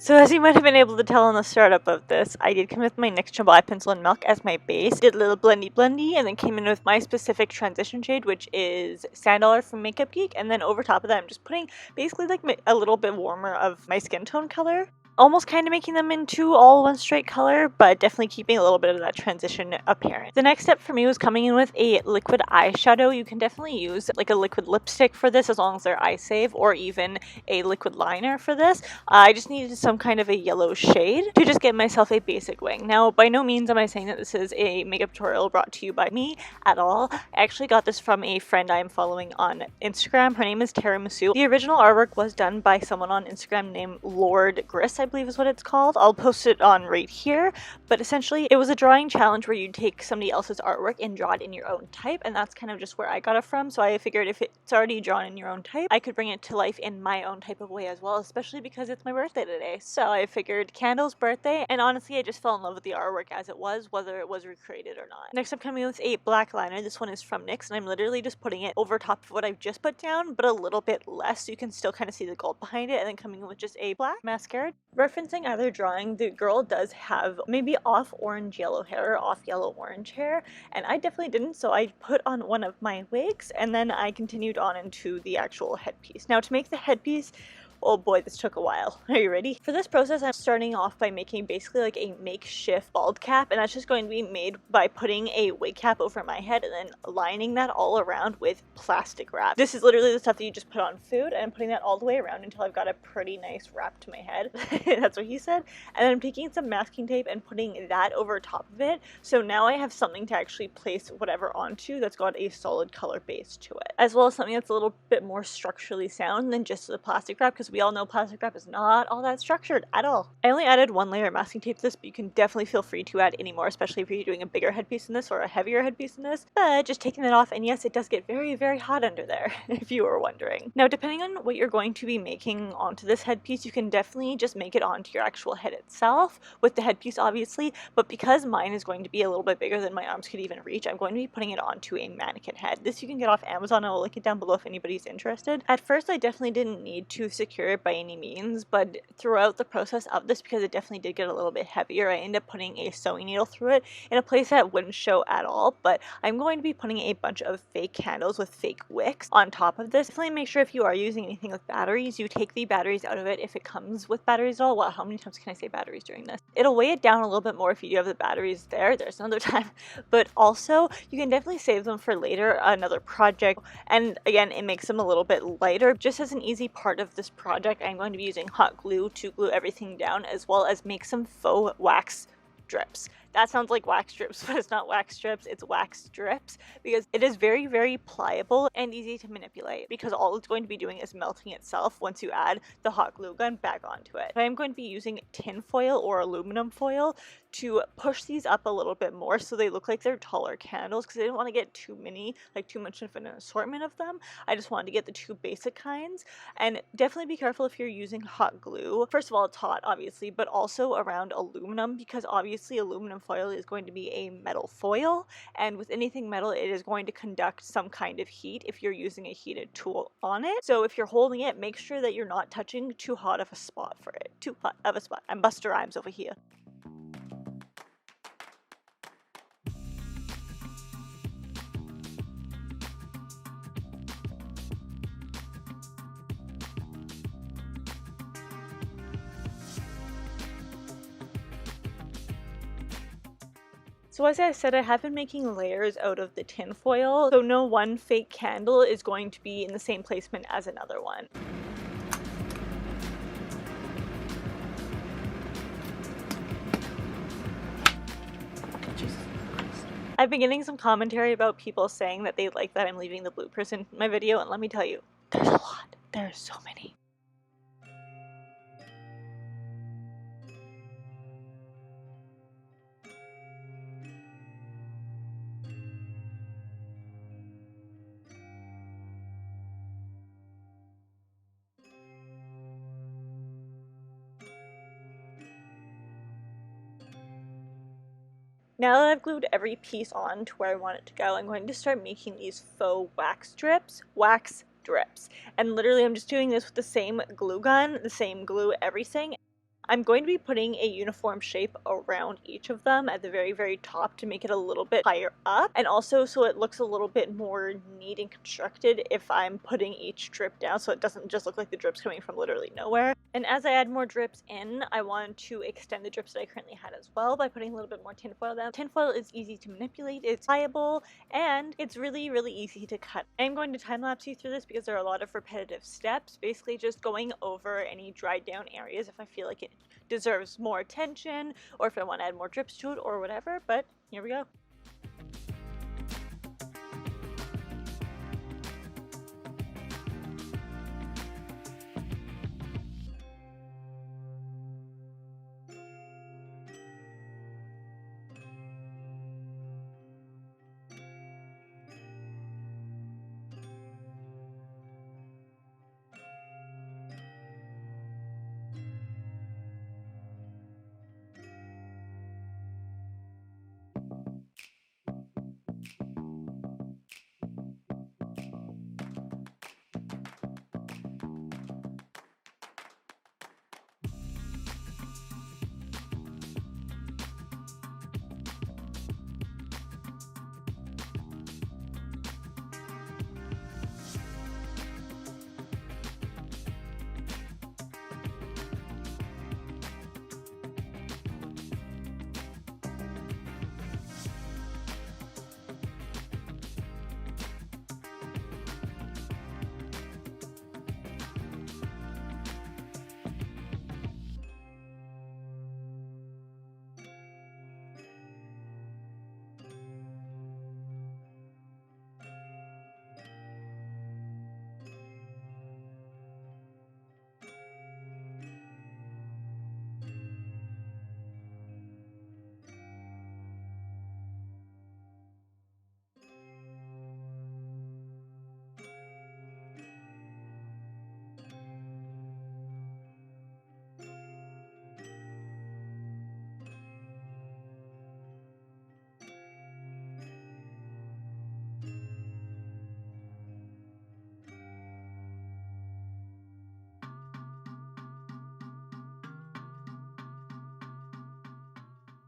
So as you might have been able to tell in the startup of this, I did come with my NYX Chambly Pencil and Milk as my base, did a little blendy, and then came in with my specific transition shade, which is Sandalwood from Makeup Geek, and then over top of that I'm just putting basically like a little bit warmer of my skin tone color. Almost kind of making them into all one straight color, but definitely keeping a little bit of that transition apparent. The next step for me was coming in with a liquid eyeshadow. You can definitely use like a liquid lipstick for this as long as they're eye safe, or even a liquid liner for this. I just needed some kind of a yellow shade to just get myself a basic wing. Now, by no means am I saying that this is a makeup tutorial brought to you by me at all. I actually got this from a friend I'm following on Instagram. Her name is Tiramisu. The original artwork was done by someone on Instagram named Lord Gris, I believe is what it's called. I'll post it on right here, but essentially it was a drawing challenge where you take somebody else's artwork and draw it in your own type, and that's kind of just where I got it from. So I figured if it's already drawn in your own type, I could bring it to life in my own type of way as well, especially because it's my birthday today. So I figured Candle's birthday, and honestly I just fell in love with the artwork as it was, whether it was recreated or not. Next I'm coming with a black liner. This one is from NYX, and I'm literally just putting it over top of what I've just put down, but a little bit less so you can still kind of see the gold behind it, and then coming in with just a black mascara. Referencing either drawing, the girl does have maybe off orange yellow hair or off yellow orange hair, and I definitely didn't, so I put on one of my wigs and then I continued on into the actual headpiece. Now to make the headpiece, oh boy, this took a while. Are you ready? For this process, I'm starting off by making basically like a makeshift bald cap, and that's just going to be made by putting a wig cap over my head and then lining that all around with plastic wrap. This is literally the stuff that you just put on food, and I'm putting that all the way around until I've got a pretty nice wrap to my head. That's what he said. And then I'm taking some masking tape and putting that over top of it, so now I have something to actually place whatever onto that's got a solid color base to it, as well as something that's a little bit more structurally sound than just the plastic wrap, because we all know plastic wrap is not all that structured at all. I only added one layer of masking tape to this, but you can definitely feel free to add any more, especially if you're doing a bigger headpiece than this or a heavier headpiece than this. But just taking that off, and yes, it does get very, very hot under there, if you were wondering. Now, depending on what you're going to be making onto this headpiece, you can definitely just make it onto your actual head itself, with the headpiece obviously, but because mine is going to be a little bit bigger than my arms could even reach, I'm going to be putting it onto a mannequin head. This you can get off Amazon. I will link it down below if anybody's interested. At first, I definitely didn't need to secure it by any means, but throughout the process of this, because it definitely did get a little bit heavier, I ended up putting a sewing needle through it in a place that wouldn't show at all. But I'm going to be putting a bunch of fake candles with fake wicks on top of this. Definitely make sure if you are using anything with batteries, you take the batteries out of it if it comes with batteries at all. Wow, how many times can I say batteries during this? It'll weigh it down a little bit more if you do have the batteries there. There's another time. But also, you can definitely save them for later, another project. And again, it makes them a little bit lighter. Just as an easy part of this project, I'm going to be using hot glue to glue everything down, as well as make some faux wax strips. That sounds like wax strips, but it's not wax strips, it's wax strips, because it is very, very pliable and easy to manipulate, because all it's going to be doing is melting itself once you add the hot glue gun back onto it. I'm going to be using tin foil or aluminum foil to push these up a little bit more so they look like they're taller candles, because I didn't want to get too many, like too much of an assortment of them. I just wanted to get the two basic kinds. And definitely be careful if you're using hot glue. First of all, it's hot obviously, but also around aluminum, because obviously aluminum foil is going to be a metal foil, and with anything metal it is going to conduct some kind of heat if you're using a heated tool on it. So if you're holding it, make sure that you're not touching too hot of a spot for it. Too hot of a spot. I'm Buster Rhymes over here. So as I said, I have been making layers out of the tin foil, so no one fake candle is going to be in the same placement as another one. I've been getting some commentary about people saying that they like that I'm leaving the bloopers in my video, and let me tell you, there's a lot. There's so many. Now that I've glued every piece on to where I want it to go, I'm going to start making these faux wax strips, and literally I'm just doing this with the same glue gun, the same glue, everything. I'm going to be putting a uniform shape around each of them at the very, very top to make it a little bit higher up, and also so it looks a little bit more neat and constructed if I'm putting each drip down, so it doesn't just look like the drips coming from literally nowhere. And as I add more drips in, I want to extend the drips that I currently had as well by putting a little bit more tinfoil down. Tinfoil is easy to manipulate, it's pliable, and it's really, really easy to cut. I'm going to time-lapse you through this because there are a lot of repetitive steps, basically just going over any dried down areas if I feel like it deserves more attention or if I want to add more drips to it or whatever, but here we go.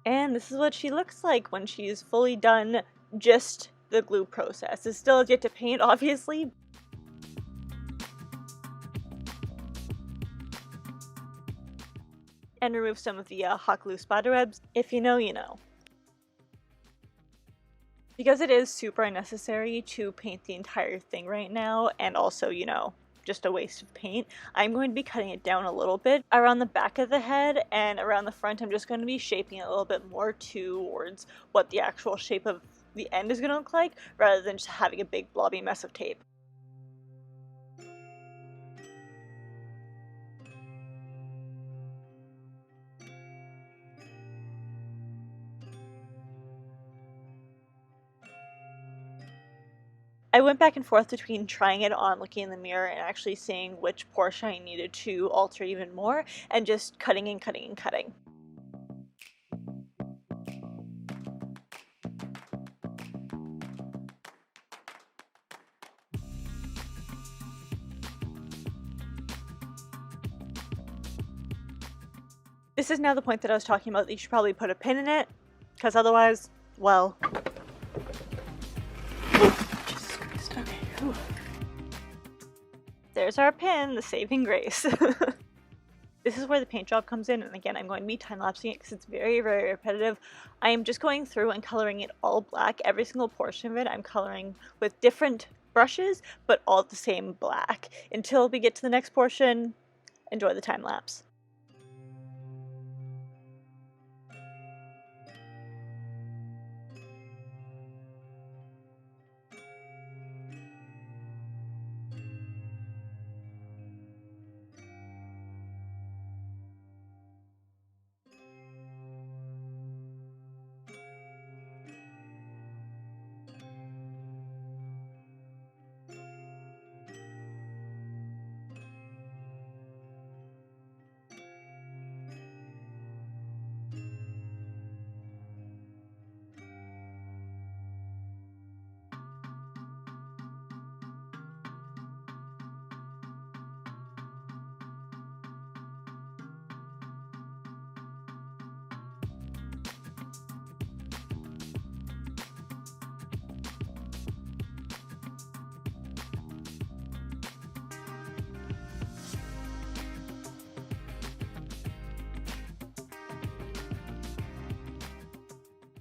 And this is what she looks like when she's fully done just the glue process. It's still yet to paint, obviously. And remove some of the hot glue spiderwebs. If you know, you know. Because it is super unnecessary to paint the entire thing right now, and also, you know, just a waste of paint, I'm going to be cutting it down a little bit around the back of the head, and around the front I'm just going to be shaping it a little bit more towards what the actual shape of the end is going to look like, rather than just having a big blobby mess of tape. I went back and forth between trying it on, looking in the mirror, and actually seeing which portion I needed to alter even more, and just cutting and cutting and cutting. This is now the point that I was talking about that you should probably put a pin in it, because otherwise, well... Jesus Christ, okay. Whew. There's our pin, the saving grace. This is where the paint job comes in, and again, I'm going to be time-lapsing it because it's very, very repetitive. I am just going through and coloring it all black. Every single portion of it I'm coloring with different brushes, but all the same black. Until we get to the next portion, enjoy the time-lapse.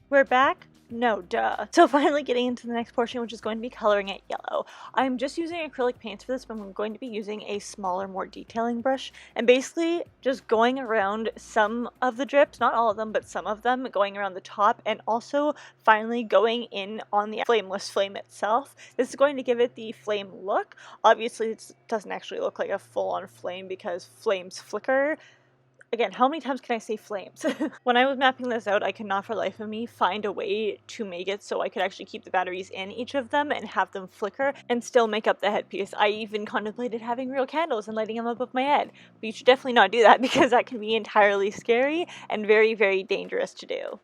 We're back? No, duh. So finally getting into the next portion, which is going to be coloring it yellow. I'm just using acrylic paints for this, but I'm going to be using a smaller, more detailing brush, and basically just going around some of the drips, not all of them, but some of them, going around the top, and also finally going in on the flameless flame itself. This is going to give it the flame look. Obviously, it doesn't actually look like a full-on flame because flames flicker. Again, how many times can I say flames? When I was mapping this out, I could not for the life of me find a way to make it so I could actually keep the batteries in each of them and have them flicker and still make up the headpiece. I even contemplated having real candles and lighting them above my head, but you should definitely not do that because that can be entirely scary and very, very dangerous to do.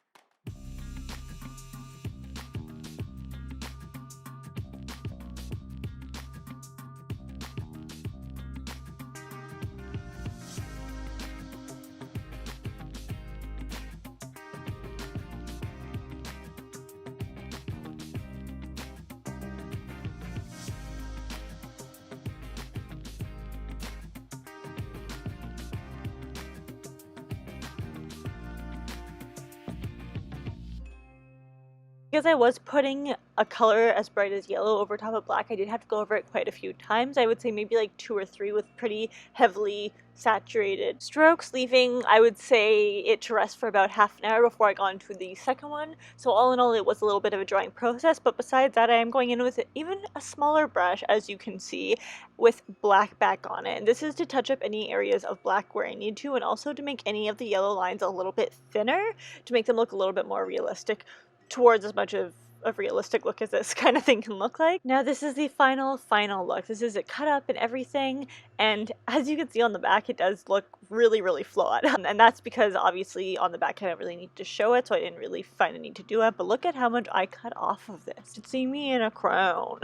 Because I was putting a color as bright as yellow over top of black, I did have to go over it quite a few times. I would say maybe like 2 or 3 with pretty heavily saturated strokes, leaving, I would say, it to rest for about half an hour before I got into the second one. So all in all, it was a little bit of a drying process, but besides that, I am going in with even a smaller brush, as you can see, with black back on it. And this is to touch up any areas of black where I need to, and also to make any of the yellow lines a little bit thinner, to make them look a little bit more realistic, towards as much of a realistic look as this kind of thing can look like. Now this is the final look. This is it cut up and everything, and as you can see on the back, it does look really flawed. And that's because obviously on the back I don't really need to show it, so I didn't really find the need to do it, but look at how much I cut off of this. To see me in a crown.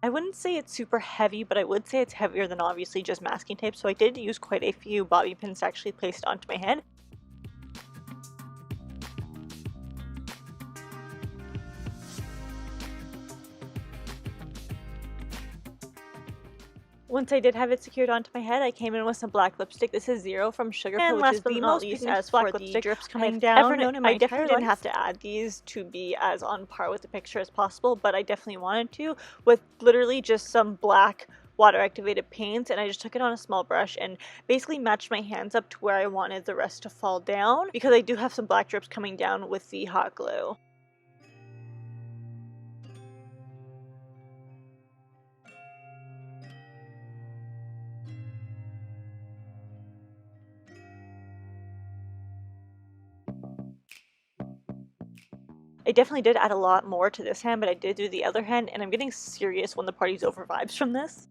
I wouldn't say it's super heavy, but I would say it's heavier than obviously just masking tape, so I did use quite a few bobby pins actually placed onto my head. Once I did have it secured onto my head, I came in with some black lipstick. This is Zero from Sugar, and which is the most least as for the drips coming down. I definitely didn't have to add these to be as on par with the picture as possible, but I definitely wanted to, with literally just some black water activated paints, and I just took it on a small brush and basically matched my hands up to where I wanted the rest to fall down, because I do have some black drips coming down with the hot glue. I definitely did add a lot more to this hand, but I did do the other hand, and I'm getting serious when the party's over vibes from this.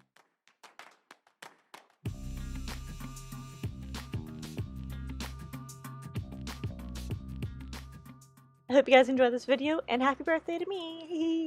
I hope you guys enjoyed this video, and happy birthday to me!